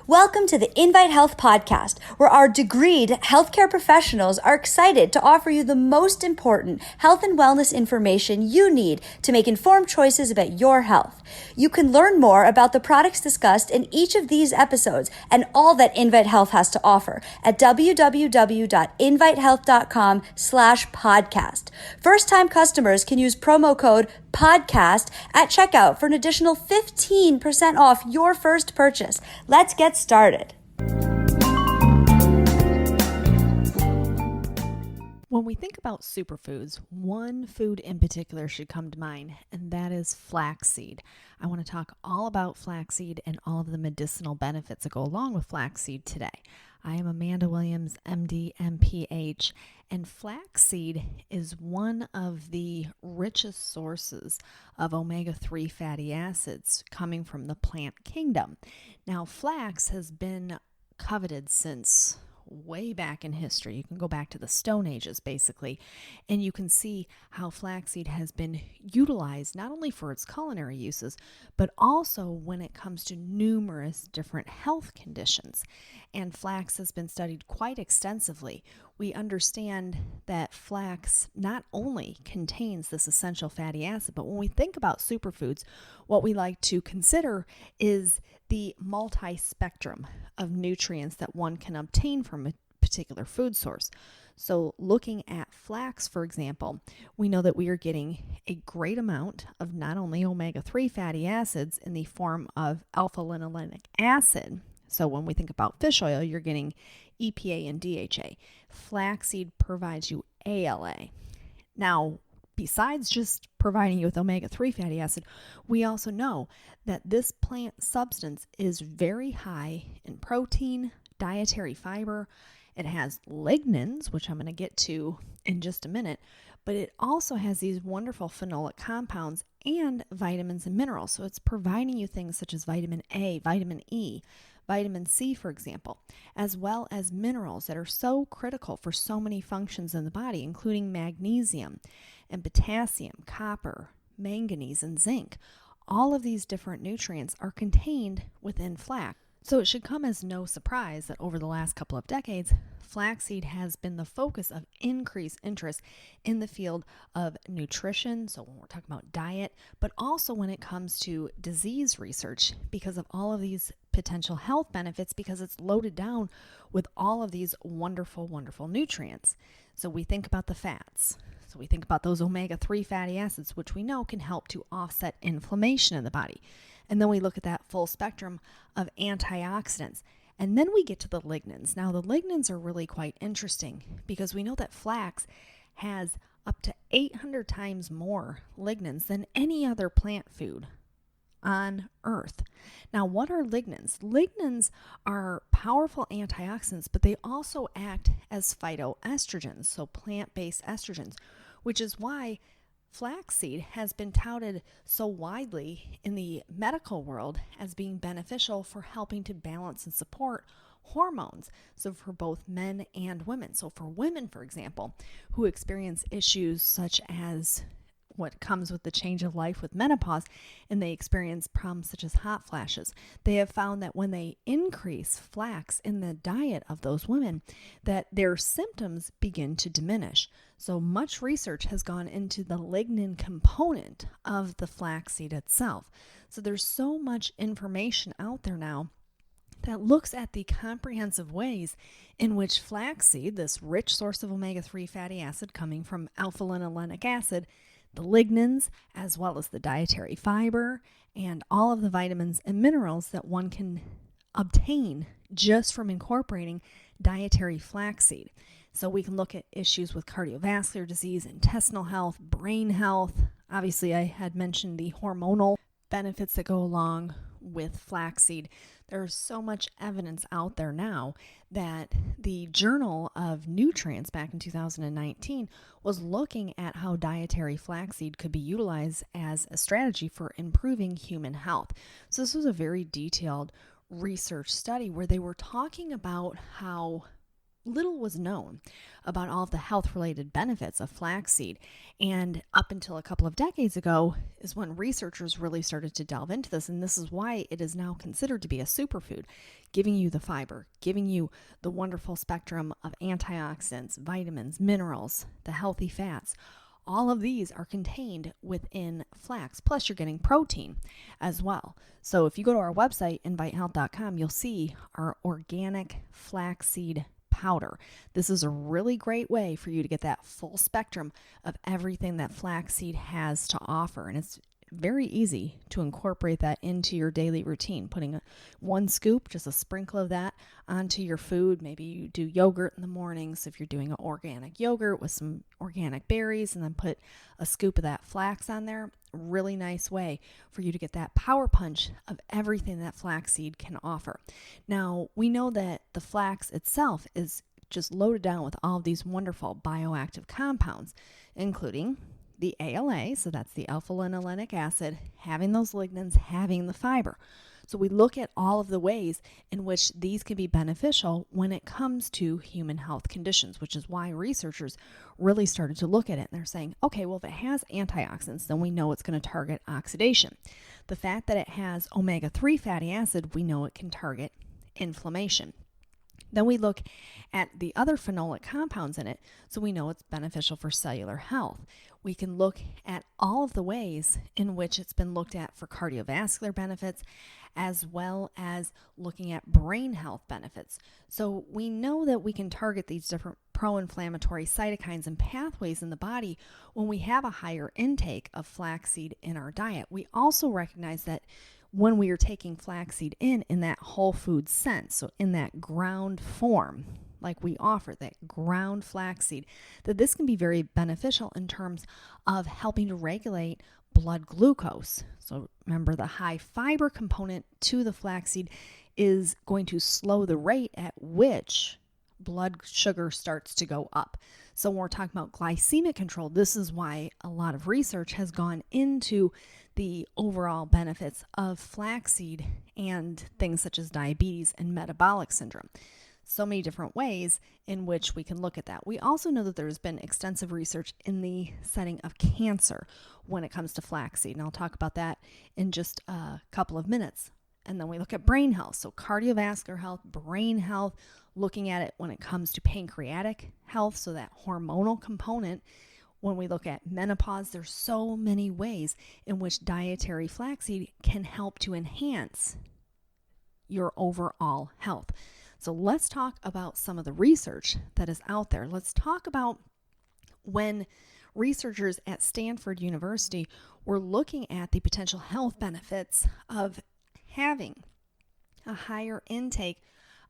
Welcome to the Invite Health podcast, where our degreed healthcare professionals are excited to offer you the most important health and wellness information you need to make informed choices about your health. You can learn more about the products discussed in each of these episodes and all that Invite Health has to offer at www.invitehealth.com/podcast. First-time customers can use promo code podcast at checkout for an additional 15% off your first purchase. Let's get started. When we think about superfoods, one food in particular should come to mind, and that is flaxseed. I want to talk all about flaxseed and all of the medicinal benefits that go along with flaxseed today. I am Amanda Williams, MD, MPH, and flaxseed is one of the richest sources of omega-3 fatty acids coming from the plant kingdom. Now, flax has been coveted since way back in history. You can go back to the Stone Ages, basically, and you can see how flaxseed has been utilized not only for its culinary uses, but also when it comes to numerous different health conditions. And flax has been studied quite extensively. We understand that flax not only contains this essential fatty acid, but when we think about superfoods, what we like to consider is the multi-spectrum of nutrients that one can obtain from a particular food source. So looking at flax, for example, we know that we are getting a great amount of not only omega-3 fatty acids in the form of alpha-linolenic acid. So when we think about fish oil, you're getting EPA and DHA. Flaxseed provides you ALA. Now, besides just providing you with omega-3 fatty acid, we also know that this plant substance is very high in protein, dietary fiber. It has lignans, which I'm going to get to in just a minute, but it also has these wonderful phenolic compounds and vitamins and minerals. So it's providing you things such as vitamin A, vitamin E, vitamin C, for example, as well as minerals that are so critical for so many functions in the body, including magnesium and potassium, copper, manganese, and zinc. All of these different nutrients are contained within flax. So it should come as no surprise that over the last couple of decades, flaxseed has been the focus of increased interest in the field of nutrition. So when we're talking about diet, but also when it comes to disease research, because of all of these potential health benefits, because it's loaded down with all of these wonderful, wonderful nutrients. So we think about the fats. So we think about those omega-3 fatty acids, which we know can help to offset inflammation in the body. And then we look at that full spectrum of antioxidants. And then we get to the lignans. Now, the lignans are really quite interesting because we know that flax has up to 800 times more lignans than any other plant food on Earth. Now, what are lignans? Lignans are powerful antioxidants, but they also act as phytoestrogens, so plant-based estrogens, which is why flaxseed has been touted so widely in the medical world as being beneficial for helping to balance and support hormones. So for both men and women. So for women, for example, who experience issues such as what comes with the change of life with menopause, and they experience problems such as hot flashes, they have found that when they increase flax in the diet of those women, that their symptoms begin to diminish. So much research has gone into the lignin component of the flaxseed itself. So there's so much information out there now that looks at the comprehensive ways in which flaxseed, this rich source of omega-3 fatty acid coming from alpha-linolenic acid, the lignans, as well as the dietary fiber, and all of the vitamins and minerals that one can obtain just from incorporating dietary flaxseed. So we can look at issues with cardiovascular disease, intestinal health, brain health. Obviously, I had mentioned the hormonal benefits that go along with flaxseed. There's so much evidence out there now that the Journal of Nutrients back in 2019 was looking at how dietary flaxseed could be utilized as a strategy for improving human health. So this was a very detailed research study where they were talking about how little was known about all of the health-related benefits of flaxseed. And up until a couple of decades ago is when researchers really started to delve into this. And this is why it is now considered to be a superfood, giving you the fiber, giving you the wonderful spectrum of antioxidants, vitamins, minerals, the healthy fats. All of these are contained within flax, plus you're getting protein as well. So if you go to our website, invitehealth.com, you'll see our organic flaxseed powder. This is a really great way for you to get that full spectrum of everything that flaxseed has to offer. And it's very easy to incorporate that into your daily routine. Putting one scoop, just a sprinkle of that onto your food. Maybe you do yogurt in the morning. So if you're doing an organic yogurt with some organic berries and then put a scoop of that flax on there, really nice way for you to get that power punch of everything that flaxseed can offer. Now, we know that the flax itself is just loaded down with all of these wonderful bioactive compounds, including the ALA, so that's the alpha-linolenic acid, having those lignans, having the fiber. So we look at all of the ways in which these can be beneficial when it comes to human health conditions, which is why researchers really started to look at it. And they're saying, okay, well, if it has antioxidants, then we know it's going to target oxidation. The fact that it has omega-3 fatty acid, we know it can target inflammation. Then we look at the other phenolic compounds in it, so we know it's beneficial for cellular health. We can look at all of the ways in which it's been looked at for cardiovascular benefits, as well as looking at brain health benefits. So we know that we can target these different pro-inflammatory cytokines and pathways in the body when we have a higher intake of flaxseed in our diet. We also recognize that when we are taking flaxseed in that whole food sense, so in that ground form, like we offer, that ground flaxseed, that this can be very beneficial in terms of helping to regulate blood glucose. So remember, the high fiber component to the flaxseed is going to slow the rate at which blood sugar starts to go up. So when we're talking about glycemic control, this is why a lot of research has gone into the overall benefits of flaxseed and things such as diabetes and metabolic syndrome. So many different ways in which we can look at that. We also know that there's been extensive research in the setting of cancer when it comes to flaxseed, and I'll talk about that in just a couple of minutes. And then we look at brain health, so cardiovascular health, brain health, looking at it when it comes to pancreatic health, so that hormonal component. When we look at menopause, there's so many ways in which dietary flaxseed can help to enhance your overall health. So let's talk about some of the research that is out there. Let's talk about when researchers at Stanford University were looking at the potential health benefits of having a higher intake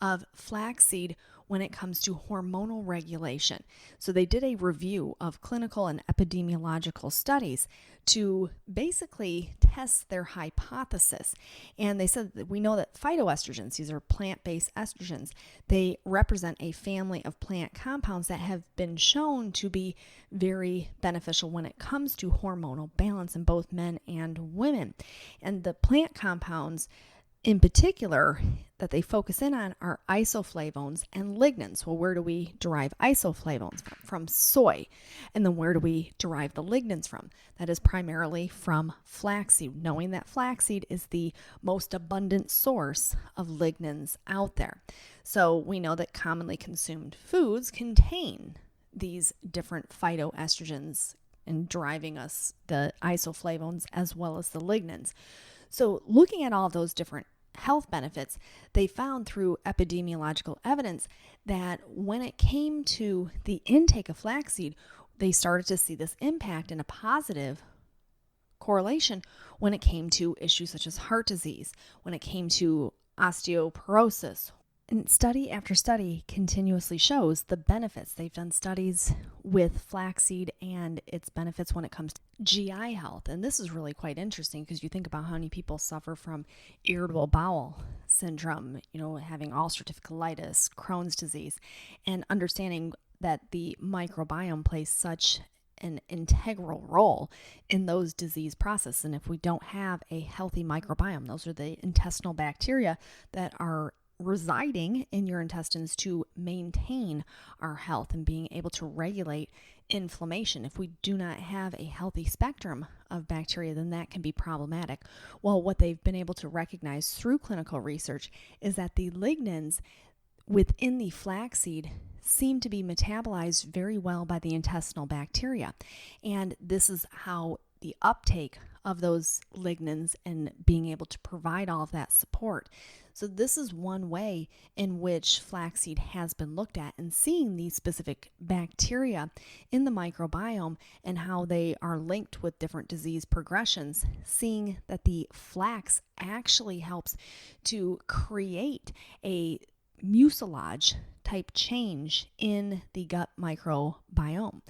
of flaxseed when it comes to hormonal regulation. So they did a review of clinical and epidemiological studies to basically test their hypothesis. And they said that we know that phytoestrogens, these are plant-based estrogens, they represent a family of plant compounds that have been shown to be very beneficial when it comes to hormonal balance in both men and women. And the plant compounds in particular that they focus in on are isoflavones and lignans. Well, where do we derive isoflavones from? From soy. And then where do we derive the lignans from? That is primarily from flaxseed, knowing that flaxseed is the most abundant source of lignans out there. So we know that commonly consumed foods contain these different phytoestrogens and driving us the isoflavones as well as the lignans. So looking at all those different health benefits, they found through epidemiological evidence that when it came to the intake of flaxseed, they started to see this impact in a positive correlation when it came to issues such as heart disease, when it came to osteoporosis. And study after study continuously shows the benefits. They've done studies with flaxseed and its benefits when it comes to GI health. And this is really quite interesting because you think about how many people suffer from irritable bowel syndrome, having ulcerative colitis, Crohn's disease, and understanding that the microbiome plays such an integral role in those disease processes. And if we don't have a healthy microbiome, those are the intestinal bacteria that are residing in your intestines to maintain our health and being able to regulate inflammation. If we do not have a healthy spectrum of bacteria, then that can be problematic. Well, what they've been able to recognize through clinical research is that the lignans within the flaxseed seem to be metabolized very well by the intestinal bacteria. And this is how the uptake of those lignans and being able to provide all of that support. So this is one way in which flaxseed has been looked at, and seeing these specific bacteria in the microbiome and how they are linked with different disease progressions, seeing that the flax actually helps to create a mucilage type change in the gut microbiome.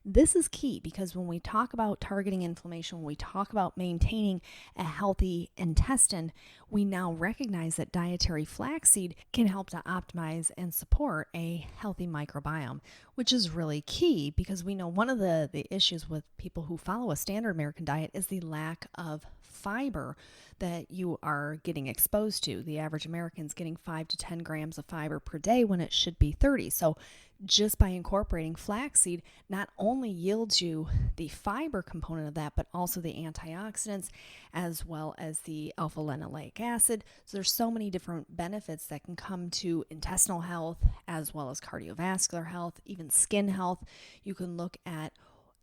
This is key because when we talk about targeting inflammation, when we talk about maintaining a healthy intestine, we now recognize that dietary flaxseed can help to optimize and support a healthy microbiome, which is really key because we know one of the issues with people who follow a standard American diet is the lack of fiber that you are getting exposed to. The average American's getting 5 to 10 grams of fiber per day when it should be 30. So just by incorporating flaxseed not only yields you the fiber component of that, but also the antioxidants as well as the alpha-linoleic acid. So there's so many different benefits that can come to intestinal health as well as cardiovascular health, even skin health. You can look at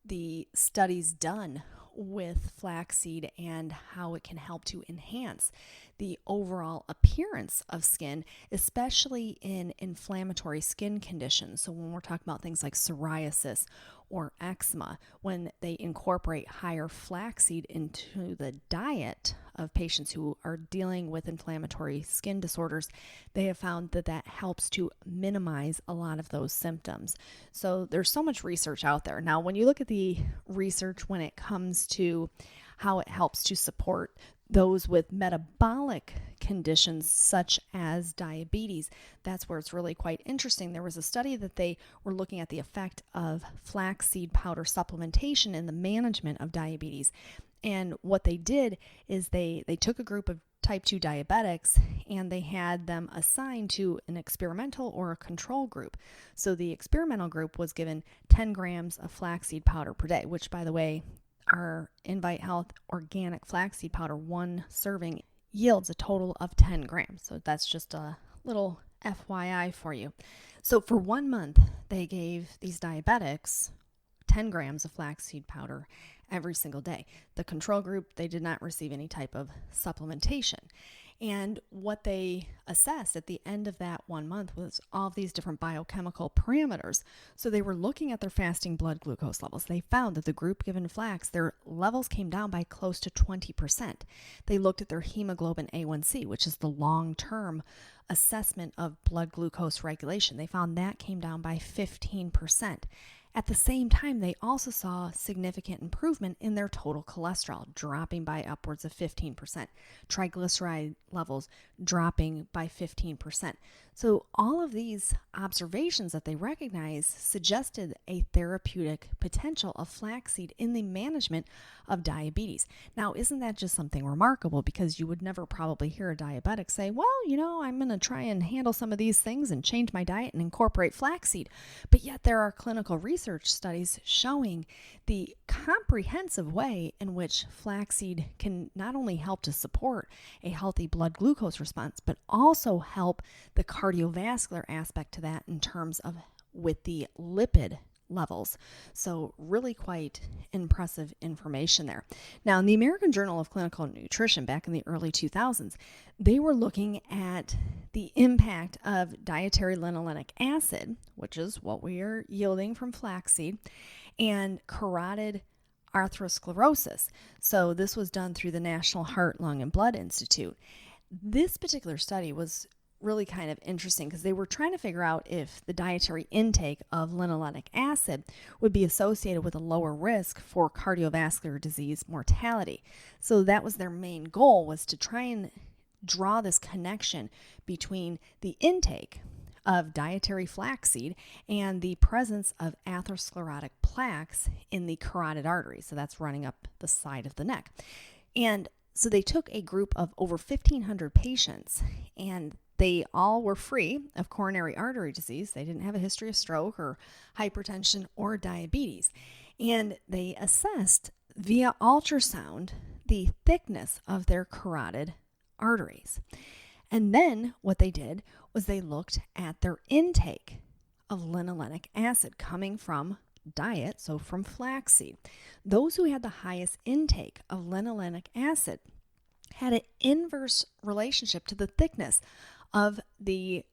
the studies done with flaxseed and how it can help to enhance the overall appearance of skin, especially in inflammatory skin conditions. So when we're talking about things like psoriasis or eczema, when they incorporate higher flaxseed into the diet of patients who are dealing with inflammatory skin disorders, they have found that that helps to minimize a lot of those symptoms. So there's so much research out there. Now, when you look at the research when it comes to how it helps to support those with metabolic conditions such as diabetes, that's where it's really quite interesting. There was a study that they were looking at the effect of flaxseed powder supplementation in the management of diabetes. And what they did is they took a group of type 2 diabetics and they had them assigned to an experimental or a control group. So the experimental group was given 10 grams of flaxseed powder per day, which, by the way, our Invite Health organic flaxseed powder, one serving yields a total of 10 grams. So that's just a little FYI for you. So for 1 month, they gave these diabetics 10 grams of flaxseed powder every single day. The control group, they did not receive any type of supplementation. And what they assessed at the end of that 1 month was all of these different biochemical parameters. So they were looking at their fasting blood glucose levels. They found that the group given flax, their levels came down by close to 20%. They looked at their hemoglobin A1C, which is the long-term assessment of blood glucose regulation. They found that came down by 15%. At the same time, they also saw significant improvement in their total cholesterol, dropping by upwards of 15%, triglyceride levels dropping by 15%. So all of these observations that they recognized suggested a therapeutic potential of flaxseed in the management of diabetes. Now, isn't that just something remarkable? Because you would never probably hear a diabetic say, well, I'm going to try and handle some of these things and change my diet and incorporate flaxseed. But yet there are clinical research studies showing the comprehensive way in which flaxseed can not only help to support a healthy blood glucose response, but also help the cardiovascular aspect to that in terms of with the lipid levels. So really quite impressive information there. Now, in the American Journal of Clinical Nutrition back in the early 2000s, they were looking at the impact of dietary linoleic acid, which is what we are yielding from flaxseed, and carotid atherosclerosis. So this was done through the National Heart, Lung, and Blood Institute. This particular study was really kind of interesting because they were trying to figure out if the dietary intake of linoleic acid would be associated with a lower risk for cardiovascular disease mortality. So that was their main goal, was to try and draw this connection between the intake of dietary flaxseed and the presence of atherosclerotic plaques in the carotid artery. So that's running up the side of the neck. And so they took a group of over 1,500 patients and They all were free of coronary artery disease. They didn't have a history of stroke or hypertension or diabetes. And they assessed via ultrasound the thickness of their carotid arteries. And then what they did was they looked at their intake of linolenic acid coming from diet, so from flaxseed. Those who had the highest intake of linolenic acid had an inverse relationship to the thickness of the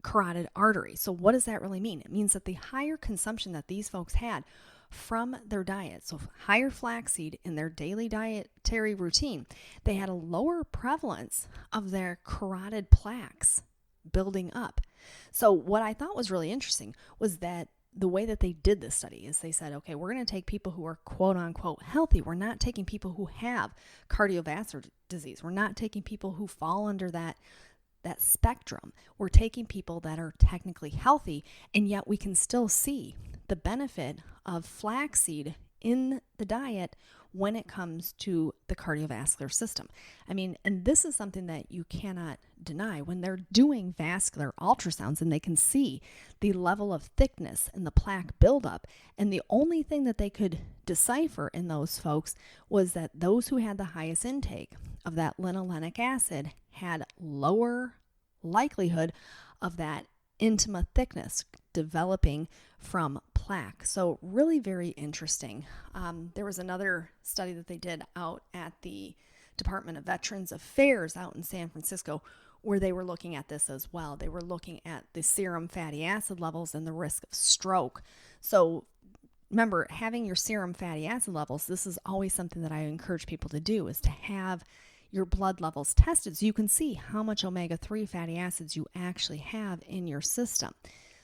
carotid artery. So what does that really mean? It means that the higher consumption that these folks had from their diet, so higher flaxseed in their daily dietary routine, they had a lower prevalence of their carotid plaques building up. So what I thought was really interesting was that the way that they did this study is they said, okay, we're going to take people who are quote unquote healthy. We're not taking people who have cardiovascular disease. We're not taking people who fall under that spectrum. We're taking people that are technically healthy, and yet we can still see the benefit of flaxseed in the diet when it comes to the cardiovascular system. I mean, and this is something that you cannot deny. When they're doing vascular ultrasounds and they can see the level of thickness and the plaque buildup, and the only thing that they could decipher in those folks was that those who had the highest intake of that linolenic acid had lower likelihood of that intima thickness developing from plaque. So really very interesting. There was another study that they did out at the Department of Veterans Affairs out in San Francisco where they were looking at this as well. They were looking at the serum fatty acid levels and the risk of stroke. So remember, having your serum fatty acid levels, this is always something that I encourage people to do, is to have your blood levels tested so you can see how much omega-3 fatty acids you actually have in your system.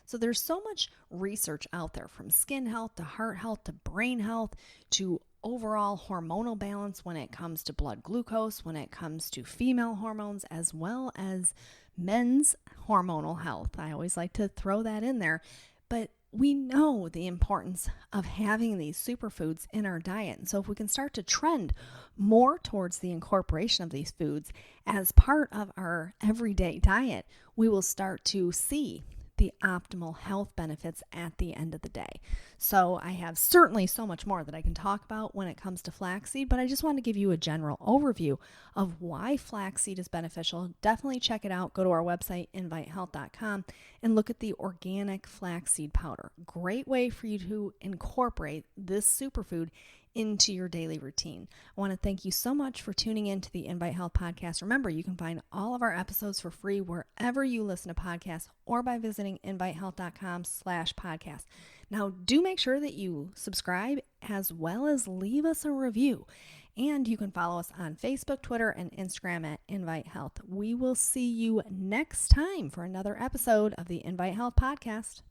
So there's so much research out there, from skin health to heart health to brain health to overall hormonal balance when it comes to blood glucose, when it comes to female hormones, as well as men's hormonal health. I always like to throw that in there. But we know the importance of having these superfoods in our diet. And so if we can start to trend more towards the incorporation of these foods as part of our everyday diet, we will start to see the optimal health benefits at the end of the day. So I have certainly so much more that I can talk about when it comes to flaxseed, but I just want to give you a general overview of why flaxseed is beneficial. Definitely check it out. Go to our website, invitehealth.com, and look at the organic flaxseed powder. Great way for you to incorporate this superfood into your daily routine. I want to thank you so much for tuning in to the Invite Health podcast. Remember, you can find all of our episodes for free wherever you listen to podcasts or by visiting invitehealth.com/podcast. Now, do make sure that you subscribe as well as leave us a review. And you can follow us on Facebook, Twitter, and Instagram at Invite Health. We will see you next time for another episode of the Invite Health podcast.